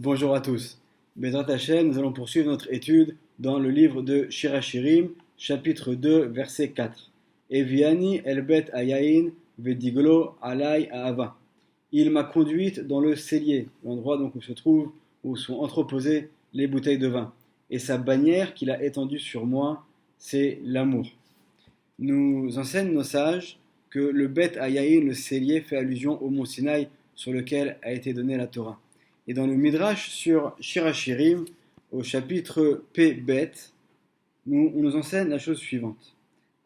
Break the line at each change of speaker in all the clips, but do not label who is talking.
Bonjour à tous. Bezrat Hashem, nous allons poursuivre notre étude dans le livre de Shirachirim, chapitre 2, verset 4. Eviani elbet ayayin vediglo alay ahava. Il m'a conduite dans le cellier, l'endroit donc où sont entreposées les bouteilles de vin. Et sa bannière qu'il a étendue sur moi, c'est l'amour. Nous enseignent nos sages que le Bet Ayayin, le cellier, fait allusion au mont Sinaï sur lequel a été donnée la Torah. Et dans le Midrash sur Shirachirim, au chapitre P Bet, on nous enseigne la chose suivante.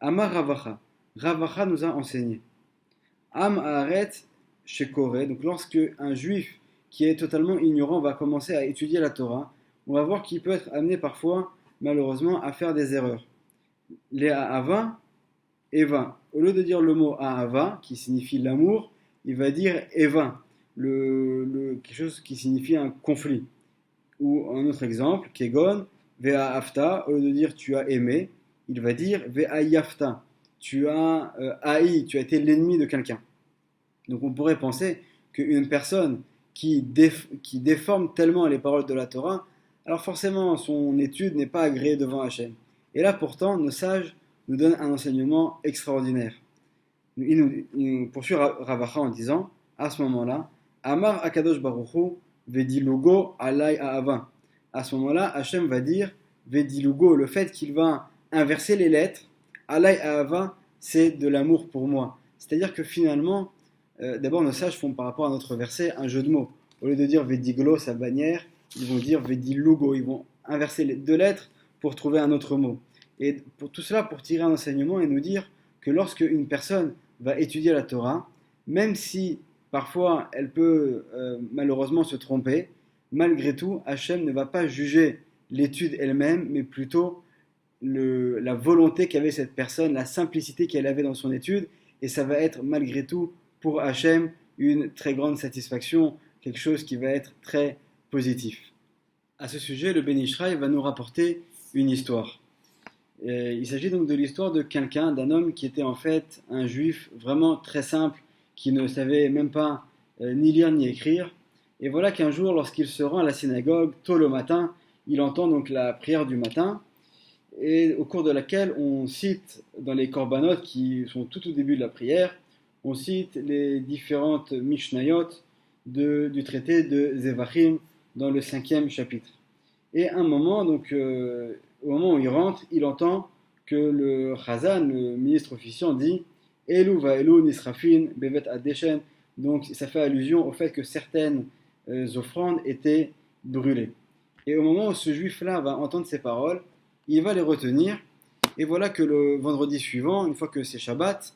Amar Ravacha, Ravacha nous a enseigné. Am Haaret Shekore, donc lorsque un juif qui est totalement ignorant va commencer à étudier la Torah, on va voir qu'il peut être amené parfois, malheureusement, à faire des erreurs. Les Ahava, Eva. Au lieu de dire le mot Ahava, qui signifie l'amour, il va dire Eva, quelque chose qui signifie un conflit. Ou un autre exemple, Kegon, Vea Afta, au lieu de dire tu as aimé, il va dire Vea Yafta, tu as haï, tu as été l'ennemi de quelqu'un. Donc on pourrait penser qu'une personne qui déforme tellement les paroles de la Torah, alors forcément son étude n'est pas agréée devant Hachem. Et là pourtant, nos sages nous donnent un enseignement extraordinaire. Il poursuit Ravacha en disant, à ce moment-là, Amar Akadosh Baruchu Vedilugo Alay Ahava. À ce moment-là, Hachem va dire Vedilugo, le fait qu'il va inverser les lettres, Alay Ahava, c'est de l'amour pour moi. C'est-à-dire que finalement, d'abord nos sages font par rapport à notre verset un jeu de mots. Au lieu de dire Vediglo, sa bannière, ils vont dire Vedilugo, ils vont inverser les deux lettres pour trouver un autre mot. Et pour tout cela, pour tirer un enseignement et nous dire que lorsque une personne va étudier la Torah, même si parfois elle peut malheureusement se tromper, malgré tout, Hachem ne va pas juger l'étude elle-même, mais plutôt la volonté qu'avait cette personne, la simplicité qu'elle avait dans son étude, et ça va être malgré tout pour Hachem une très grande satisfaction, quelque chose qui va être très positif. À ce sujet, le Ben Ishraï va nous rapporter une histoire. Il s'agit donc de l'histoire de quelqu'un, d'un homme qui était en fait un juif vraiment très simple, qui ne savait même pas ni lire ni écrire. Et voilà qu'un jour, lorsqu'il se rend à la synagogue, tôt le matin, il entend donc la prière du matin, et au cours de laquelle on cite dans les korbanot qui sont tout au début de la prière, on cite les différentes mishnayot du traité de Zevachim dans le 5e chapitre. Et à un moment, donc au moment où il rentre, il entend que le Chazan, le ministre officiant, dit Elu va Elu nisrafin bevet adeshen. Donc ça fait allusion au fait que certaines offrandes étaient brûlées. Et au moment où ce juif-là va entendre ces paroles, il va les retenir. Et voilà que le vendredi suivant, une fois que c'est Shabbat,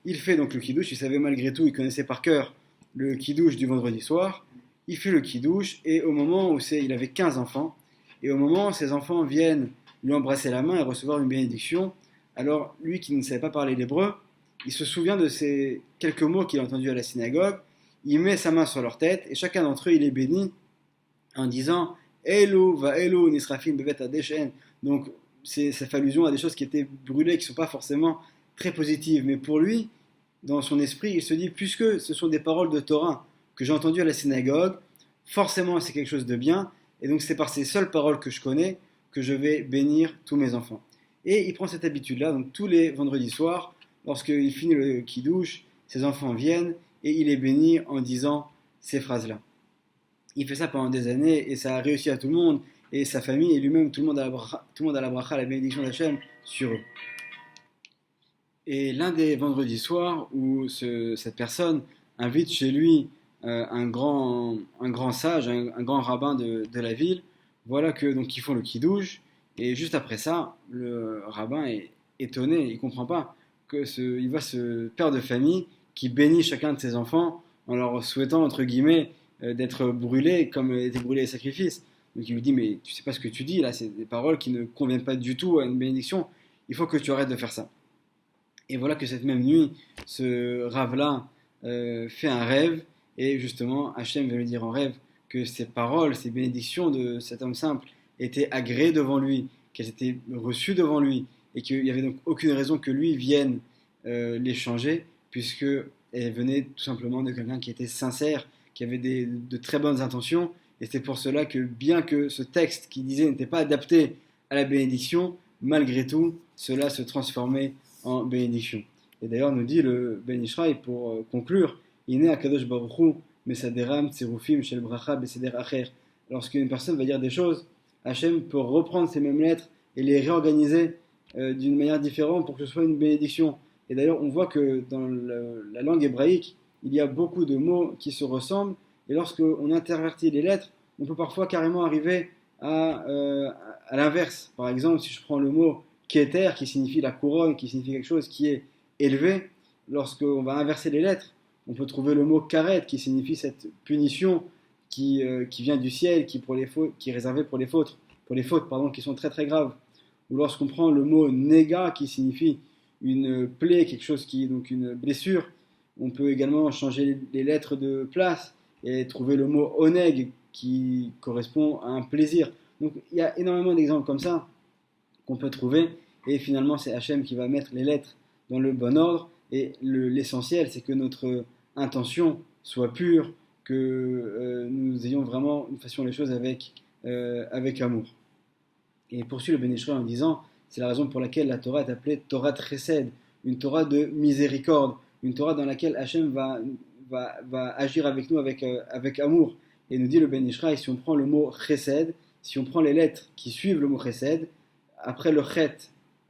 il fait donc le kiddush. Il savait malgré tout, il connaissait par cœur le kiddush du vendredi soir. Il fait le kiddush et au moment où il avait 15 enfants, et au moment où ses enfants viennent lui embrasser la main et recevoir une bénédiction, alors lui qui ne savait pas parler l'hébreu, il se souvient de ces quelques mots qu'il a entendus à la synagogue, il met sa main sur leur tête et chacun d'entre eux il est béni en disant Elu va Elu nisrafim bevet adeshen. Donc ça fait allusion à des choses qui étaient brûlées, qui ne sont pas forcément très positives, mais pour lui, dans son esprit, il se dit puisque ce sont des paroles de Torah que j'ai entendues à la synagogue, forcément c'est quelque chose de bien, et donc c'est par ces seules paroles que je connais que je vais bénir tous mes enfants. Et il prend cette habitude-là, donc tous les vendredis soirs, lorsqu'il finit le kiddush, ses enfants viennent et il est béni en disant ces phrases-là. Il fait ça pendant des années et ça a réussi à tout le monde, et sa famille et lui-même, tout le monde a la bracha, la bénédiction d'Hachem sur eux. Et l'un des vendredis soirs où cette personne invite chez lui un grand sage, un grand rabbin de la ville, voilà que donc ils font le kiddush, et juste après ça, le rabbin est étonné, il comprend pas il voit ce père de famille qui bénit chacun de ses enfants en leur souhaitant entre guillemets d'être brûlés comme étaient brûlés les sacrifices. Donc il lui dit mais tu sais pas ce que tu dis là, c'est des paroles qui ne conviennent pas du tout à une bénédiction. Il faut que tu arrêtes de faire ça. Et voilà que cette même nuit, ce rave-là fait un rêve, et justement, Hachem va lui dire en rêve que ces paroles, ces bénédictions de cet homme simple étaient agréées devant lui, qu'elles étaient reçues devant lui, et qu'il n'y avait donc aucune raison que lui vienne les changer, puisqu'elles venaient tout simplement de quelqu'un qui était sincère, qui avait de très bonnes intentions, Et c'est pour cela que bien que ce texte qui disait n'était pas adapté à la bénédiction, malgré tout, cela se transformait en bénédiction. Et d'ailleurs, nous dit le Ben Ishraï pour conclure, Iné Akadosh Baruch Hu, Mesaderam, Tserufim, Shel Bracha, Beseder Acher. Lorsqu'une personne va dire des choses, Hachem peut reprendre ces mêmes lettres et les réorganiser d'une manière différente pour que ce soit une bénédiction. Et d'ailleurs, on voit que dans la langue hébraïque, il y a beaucoup de mots qui se ressemblent, et lorsqu'on intervertit les lettres, on peut parfois carrément arriver à l'inverse. Par exemple, si je prends le mot Keter, qui signifie la couronne, qui signifie quelque chose qui est élevé, lorsqu'on va inverser les lettres, on peut trouver le mot Karet, qui signifie cette punition qui vient du ciel, qui est réservée pour les fautes, qui sont très très graves. Ou lorsqu'on prend le mot Nega, qui signifie une plaie, quelque chose qui est donc une blessure, on peut également changer les lettres de place et trouver le mot Oneg, qui correspond à un plaisir. Donc il y a énormément d'exemples comme ça qu'on peut trouver, et finalement c'est Hachem qui va mettre les lettres dans le bon ordre, et l'essentiel c'est que notre intention soit pure, que nous fassions les choses avec amour. Et il poursuit le Ben Ishraï en disant, c'est la raison pour laquelle la Torah est appelée Torah Chesed, une Torah de miséricorde, une Torah dans laquelle Hachem va agir avec nous avec amour. Et nous dit le Ben Ishraï, si on prend le mot Chesed, si on prend les lettres qui suivent le mot Chesed, après le Chet,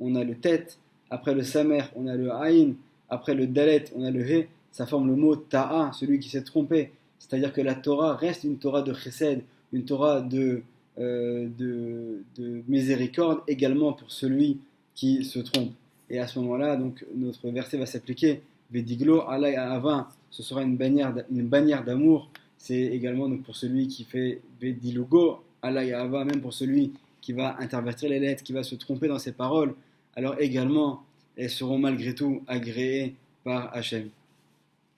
on a le Tet, après le Samer, on a le Aïn, après le Dalet, on a le He, ça forme le mot Ta'a, celui qui s'est trompé. C'est-à-dire que la Torah reste une Torah de Chesed, une Torah de miséricorde également pour celui qui se trompe. Et à ce moment-là, donc, notre verset va s'appliquer. Vediglo alay ava, ce sera une bannière d'amour. C'est également donc, pour celui qui fait Vedilugo alay ava, même pour celui qui va intervertir les lettres, qui va se tromper dans ses paroles. Alors également, elles seront malgré tout agréées par Hachem.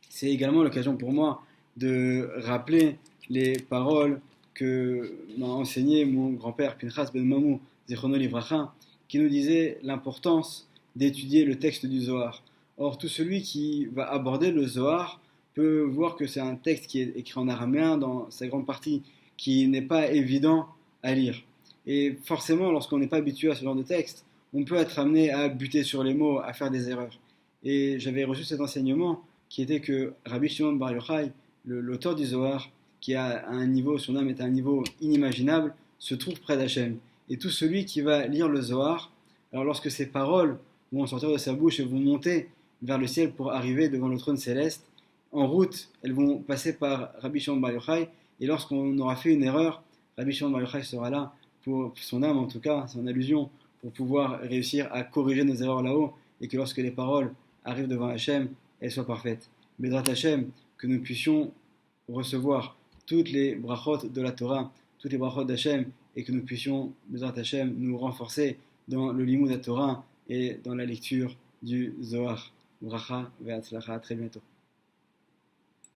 C'est également l'occasion pour moi de rappeler les paroles que m'a enseigné mon grand-père Pinchas ben Mamou, Zichrono Livracha, qui nous disait l'importance d'étudier le texte du Zohar. Or, tout celui qui va aborder le Zohar peut voir que c'est un texte qui est écrit en araméen dans sa grande partie, qui n'est pas évident à lire. Et forcément, lorsqu'on n'est pas habitué à ce genre de texte, on peut être amené à buter sur les mots, à faire des erreurs. Et j'avais reçu cet enseignement qui était que Rabbi Shimon Bar Yochai, l'auteur du Zohar, qui a un niveau, son âme est à un niveau inimaginable, se trouve près d'Hachem. Et tout celui qui va lire le Zohar, alors lorsque ces paroles vont sortir de sa bouche et vont monter vers le ciel pour arriver devant le trône céleste, en route, elles vont passer par Rabbi Shimon Bar Yochai, et lorsqu'on aura fait une erreur, Rabbi Shimon Bar Yochai sera là, pour son âme en tout cas, son allusion, pour pouvoir réussir à corriger nos erreurs là-haut, et que lorsque les paroles arrivent devant Hachem, elles soient parfaites. Bédrat Hachem, que nous puissions recevoir toutes les brachot de la Torah, toutes les brachot d'Hachem, et que nous puissions, Bédrat Hachem, nous renforcer dans le limud de la Torah et dans la lecture du Zohar. Bracha ve'atzlacha, à très bientôt.